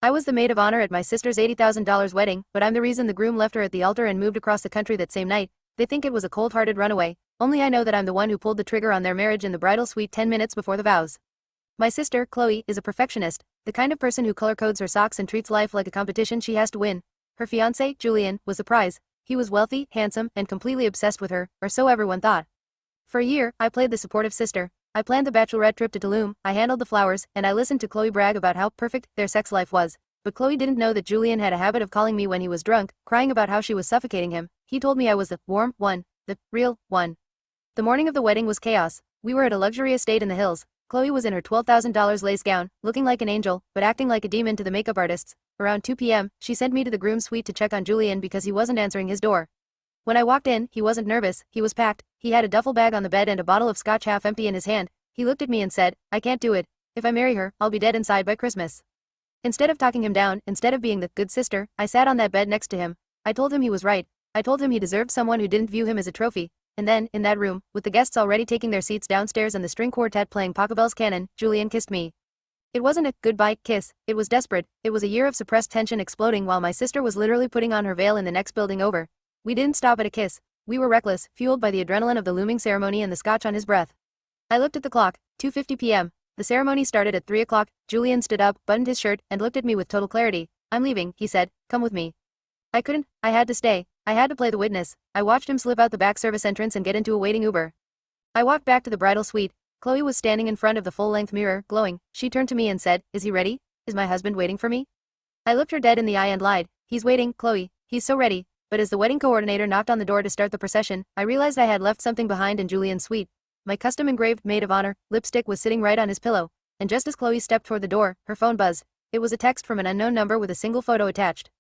I was the maid of honor at my sister's $80,000 wedding, but I'm the reason the groom left her at the altar and moved across the country that same night. They think it was a cold-hearted runaway. Only I know that I'm the one who pulled the trigger on their marriage in the bridal suite 10 minutes before the vows. My sister, Chloe, is a perfectionist, the kind of person who color-codes her socks and treats life like a competition she has to win. Her fiancé, Julian, was the prize. He was wealthy, handsome, and completely obsessed with her, or so everyone thought. For a year, I played the supportive sister. I planned the bachelorette trip to Tulum, I handled the flowers, and I listened to Chloe brag about how perfect their sex life was. But Chloe didn't know that Julian had a habit of calling me when he was drunk, crying about how she was suffocating him. He told me I was the warm one, the real one. The morning of the wedding was chaos. We were at a luxury estate in the hills. Chloe was in her $12,000 lace gown, looking like an angel, but acting like a demon to the makeup artists. Around 2 p.m., she sent me to the groom's suite to check on Julian because he wasn't answering his door. When I walked in, he wasn't nervous, he was packed. He had a duffel bag on the bed and a bottle of scotch half empty in his hand. He looked at me and said, "I can't do it. If I marry her, I'll be dead inside by Christmas." Instead of talking him down, instead of being the good sister, I sat on that bed next to him. I told him he was right. I told him he deserved someone who didn't view him as a trophy. And then, in that room, with the guests already taking their seats downstairs and the string quartet playing Pachelbel's canon, Julian kissed me. It wasn't a goodbye kiss, it was desperate. It was a year of suppressed tension exploding while my sister was literally putting on her veil in the next building over. We didn't stop at a kiss. We were reckless, fueled by the adrenaline of the looming ceremony and the scotch on his breath. I looked at the clock, 2:50 p.m. The ceremony started at 3 o'clock. Julian stood up, buttoned his shirt, and looked at me with total clarity. "I'm leaving," he said. "Come with me." I couldn't. I had to stay. I had to play the witness. I watched him slip out the back service entrance and get into a waiting Uber. I walked back to the bridal suite. Chloe was standing in front of the full-length mirror, glowing. She turned to me and said, "Is he ready? Is my husband waiting for me?" I looked her dead in the eye and lied. "He's waiting, Chloe. He's so ready." But as the wedding coordinator knocked on the door to start the procession, I realized I had left something behind in Julian's suite. My custom-engraved maid of honor lipstick was sitting right on his pillow. And just as Chloe stepped toward the door, her phone buzzed. It was a text from an unknown number with a single photo attached.